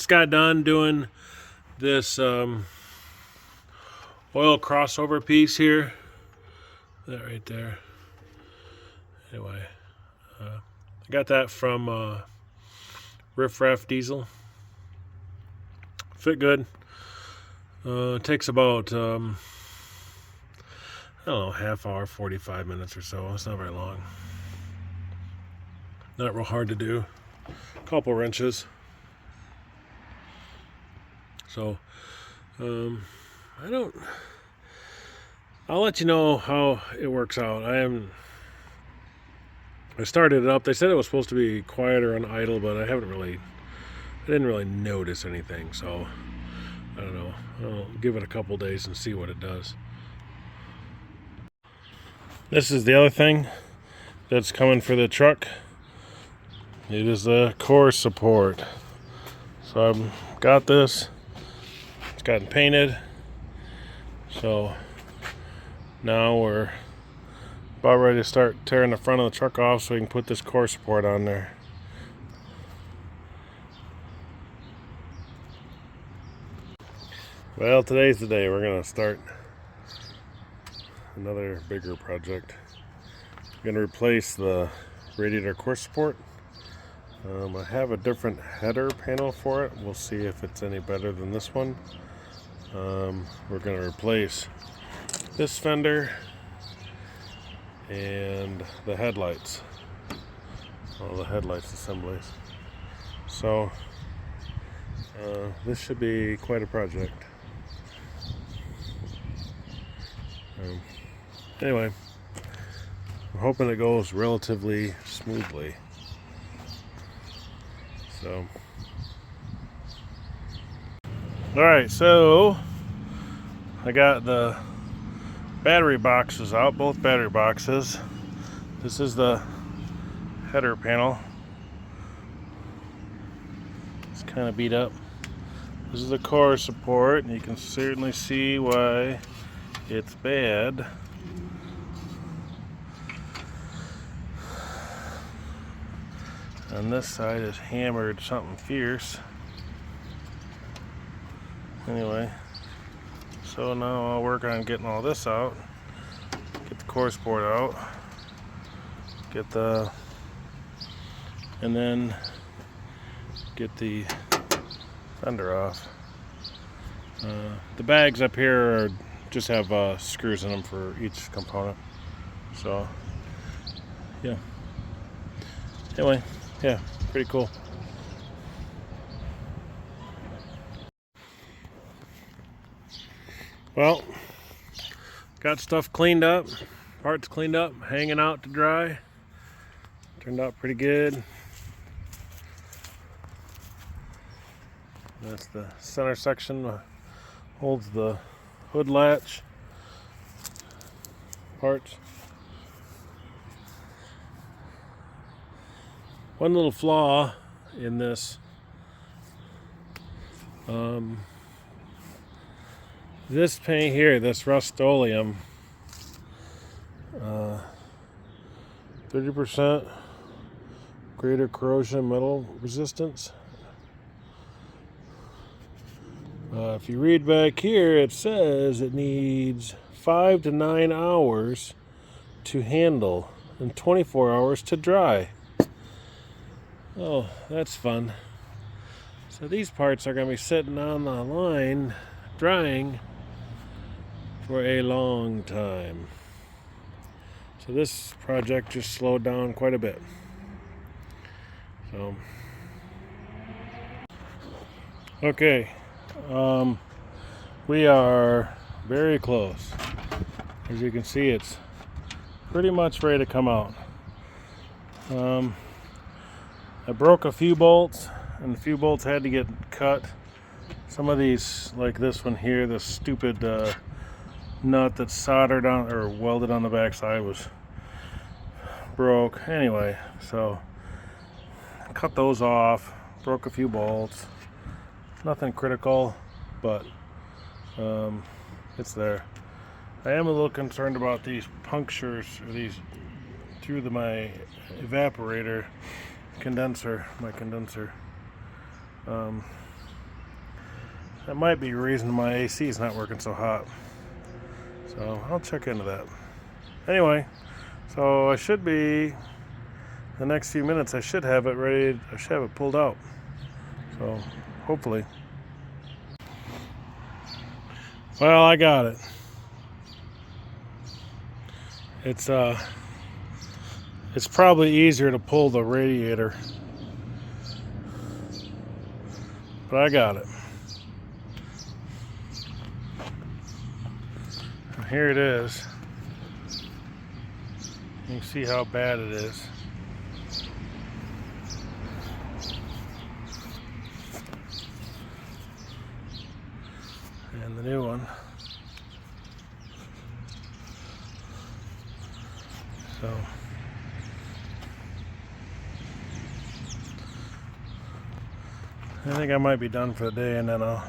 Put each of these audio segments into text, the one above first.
just got done doing this oil crossover piece here. That right there. Anyway, I got that from Riff Diesel. Fit good. It takes about I don't know, half hour, 45 minutes or so. It's not very long. Not real hard to do. Couple wrenches. So I'll let you know how it works out. I started it up. They said it was supposed to be quieter and idle, but I didn't really notice anything. So I don't know. I'll give it a couple days and see what it does. This is the other thing that's coming for the truck. It is the core support. So I've got this. It's gotten painted. So now we're about ready to start tearing the front of the truck off so we can put this core support on there. Well, today's the day. We're going to start another bigger project. We're going to replace the radiator core support. I have a different header panel for it. We'll see if it's any better than this one. We're going to replace this fender and the headlights. All the headlights assemblies. So this should be quite a project. Anyway, we're hoping it goes relatively smoothly. So, alright, so I got the battery boxes out, both battery boxes. This is the header panel. It's kind of beat up. This is the core support, and you can certainly see why it's bad. And this side is hammered something fierce. Anyway, so now I'll work on getting all this out. Get the core support out. And then get the fender off. The bags up here just have screws in them for each component. So, yeah. Anyway. Yeah, pretty cool. Well, got stuff cleaned up, parts cleaned up, hanging out to dry. Turned out pretty good. That's the center section, holds the hood latch parts. One little flaw in this, this paint here, this Rust-Oleum, 30% greater corrosion metal resistance. If you read back here, it says it needs 5 to 9 hours to handle and 24 hours to dry. Oh, that's fun. So these parts are going to be sitting on the line drying for a long time. So this project just slowed down quite a bit. So, okay, we are very close. As you can see, it's pretty much ready to come out. I broke a few bolts, and a few bolts had to get cut. Some of these, like this one here, this stupid nut that's soldered on or welded on the backside, was broke. Anyway, so cut those off, broke a few bolts. Nothing critical, but it's there. I am a little concerned about these punctures, or these through my evaporator condenser, my condenser. That might be the reason my AC is not working so hot. So I'll check into that. Anyway, so I should be, the next few minutes I should have it ready, I should have it pulled out. So hopefully. Well, I got it. It's probably easier to pull the radiator, but I got it. And here it is. You can see how bad it is. And the new one. So I think I might be done for the day, and then I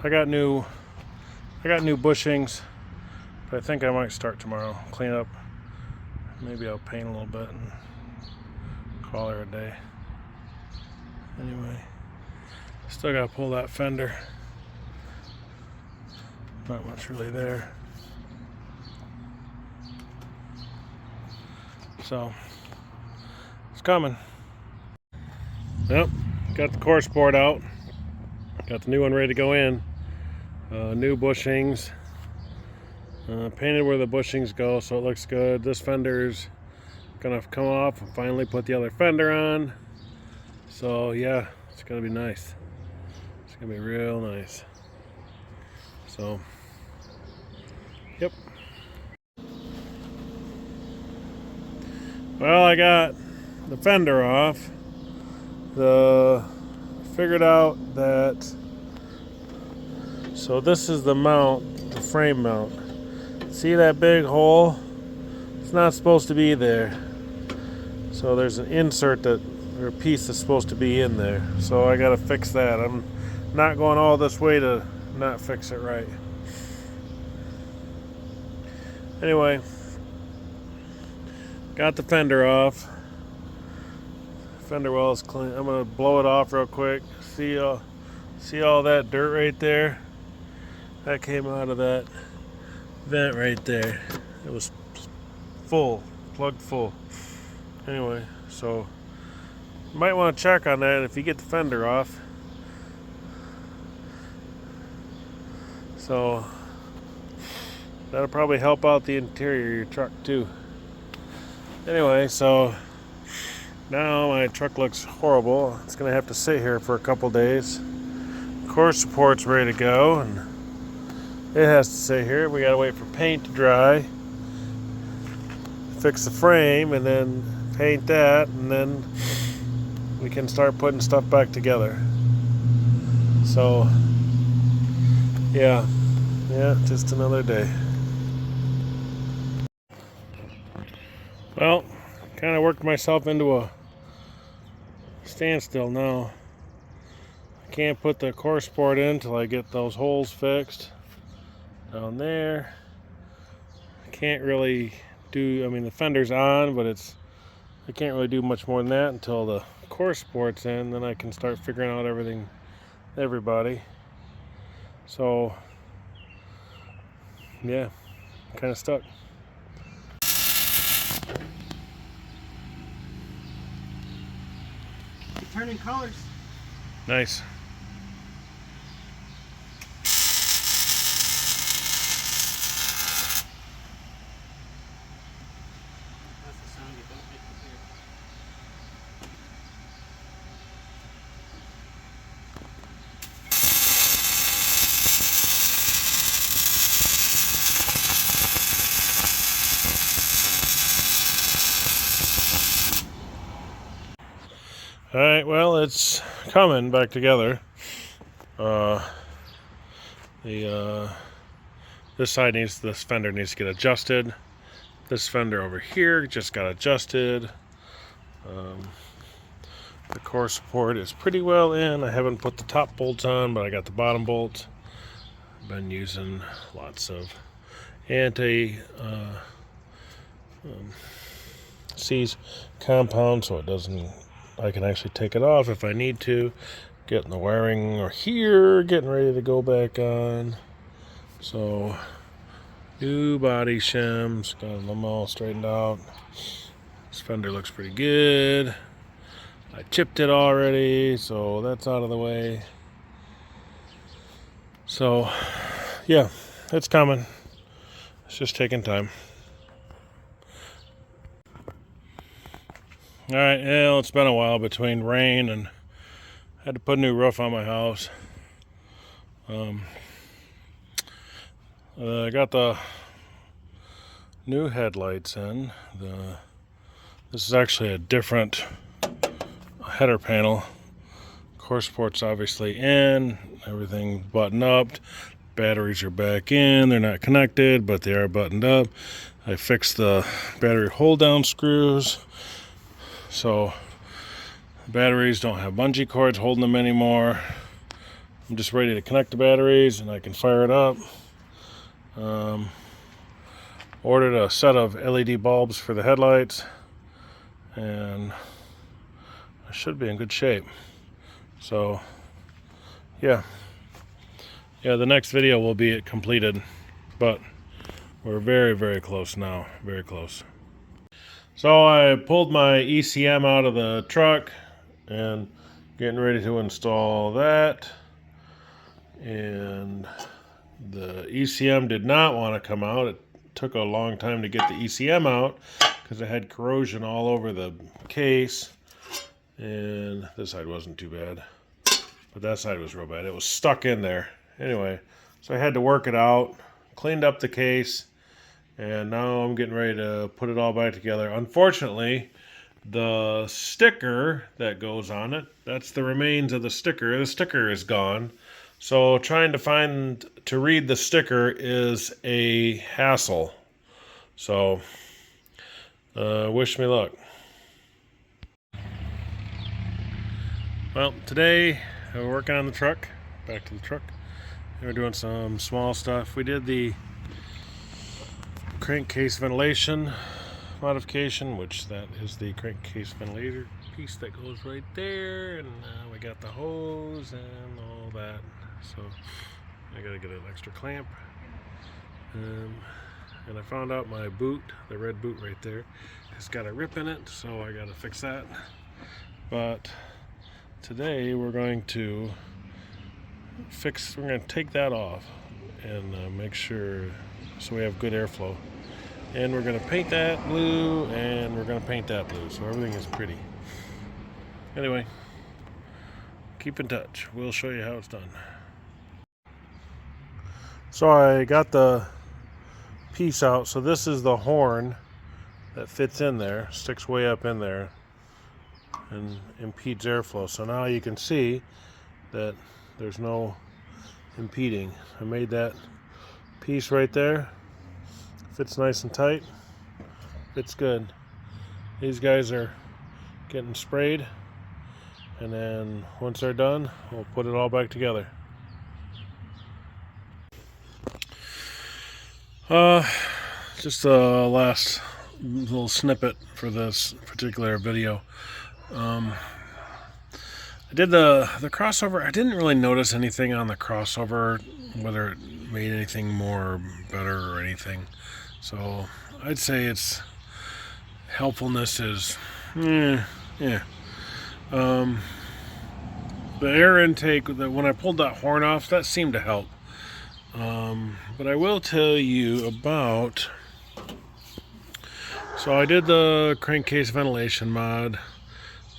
got new bushings, but I think I might start tomorrow. Clean up. Maybe I'll paint a little bit and call her a day. Anyway, still gotta pull that fender. Not much really there. So it's coming. Yep, got the course board out. Got the new one ready to go in. New bushings. Painted where the bushings go, so it looks good. This fender's gonna come off and finally put the other fender on. So yeah, it's gonna be nice. It's gonna be real nice. So, yep. Well, I got the fender off. Figured out that, so this is the mount, the frame mount. See that big hole? It's not supposed to be there. So there's an insert or a piece that's supposed to be in there. So I gotta fix that. I'm not going all this way to not fix it right. Anyway, got the fender off. Fender well is clean. I'm gonna blow it off real quick. See all that dirt right there? That came out of that vent right there. It was full, plugged full. Anyway, so you might want to check on that if you get the fender off. So that'll probably help out the interior of your truck too. Anyway, so now my truck looks horrible. It's gonna have to sit here for a couple days. Course support's ready to go, and it has to sit here. We gotta wait for paint to dry, fix the frame, and then paint that, and then we can start putting stuff back together. So yeah, just another day. Well, kind of worked myself into a standstill now. I can't put the course board in until I get those holes fixed down there. I can't really do, I mean the fender's on, but I can't really do much more than that until the course board's in. Then I can start figuring out everybody. So yeah, kind of stuck. Turning colors. Nice. That's the sound you don't get to hear. All right, well, it's coming back together. This fender needs to get adjusted. This fender over here just got adjusted. The core support is pretty well in. I haven't put the top bolts on, but I got the bottom bolts. I've been using lots of seize compound so it doesn't, I can actually take it off if I need to. Getting the wiring or here, getting ready to go back on. So, new body shims, got them all straightened out. This fender looks pretty good. I chipped it already, so that's out of the way. So, yeah, it's coming. It's just taking time. Alright, well, it's been a while between rain and I had to put a new roof on my house. I got the new headlights in. This is actually a different header panel. Core support's obviously in, everything buttoned up. Batteries are back in, they're not connected, but they are buttoned up. I fixed the battery hold down screws, so the batteries don't have bungee cords holding them anymore. I'm just ready to connect the batteries and I can fire it up. Ordered a set of LED bulbs for the headlights, and I should be in good shape. So, yeah, the next video will be it completed, but we're very, very close now, very close. So I pulled my ECM out of the truck and getting ready to install that, and the ECM did not want to come out. It took a long time to get the ECM out because it had corrosion all over the case, and this side wasn't too bad, but that side was real bad. It was stuck in there. Anyway, so I had to work it out, cleaned up the case, and now I'm getting ready to put it all back together. Unfortunately, the sticker that goes on it, that's the remains of the sticker. The sticker is gone. So trying to read the sticker is a hassle. So wish me luck. Well, today we're working on the truck. Back to the truck. We're doing some small stuff. We did the crankcase ventilation modification, which that is the crankcase ventilator piece that goes right there, and we got the hose and all that. So I gotta get an extra clamp, and I found out my boot, the red boot right there, has got a rip in it, so I gotta fix that. But today we're going to take that off and make sure so we have good airflow, and we're gonna paint that blue, and we're gonna paint that blue, so everything is pretty. Anyway, keep in touch. We'll show you how it's done. So I got the piece out. So this is the horn that fits in there, sticks way up in there and impedes airflow. So now you can see that there's no impeding. I made that piece right there. Fits nice and tight. Fits good. These guys are getting sprayed, and then once they're done, we'll put it all back together. Just a last little snippet for this particular video. I did the crossover. I didn't really notice anything on the crossover, whether it made anything more better or anything. So I'd say its helpfulness is, yeah. The air intake, when I pulled that horn off, that seemed to help. But I will tell you about, so I did the crankcase ventilation mod,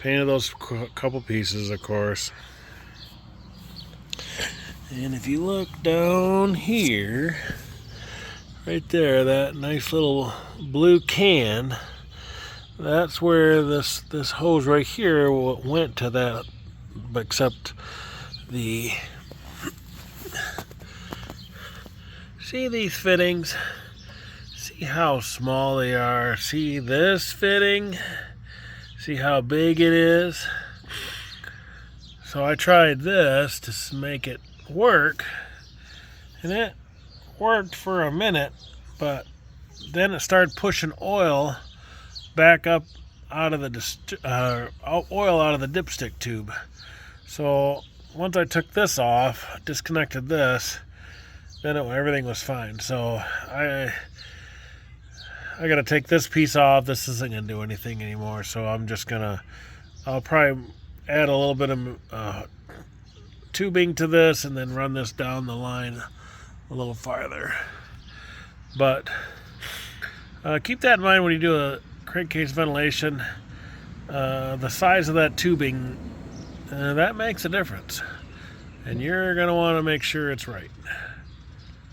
painted those couple pieces, of course. And if you look down here, right there, that nice little blue can, that's where this hose right here went to that, except the, see these fittings? See how small they are? See this fitting? See how big it is? So I tried this to make it work, and it worked for a minute, but then it started pushing oil back up out of the oil out of the dipstick tube. So once I took this off, disconnected this, then everything was fine. So I got to take this piece off. This isn't going to do anything anymore. So I'll probably add a little bit of tubing to this and then run this down the line a little farther. But keep that in mind when you do a crankcase ventilation. The size of that tubing, that makes a difference. And you're going to want to make sure it's right.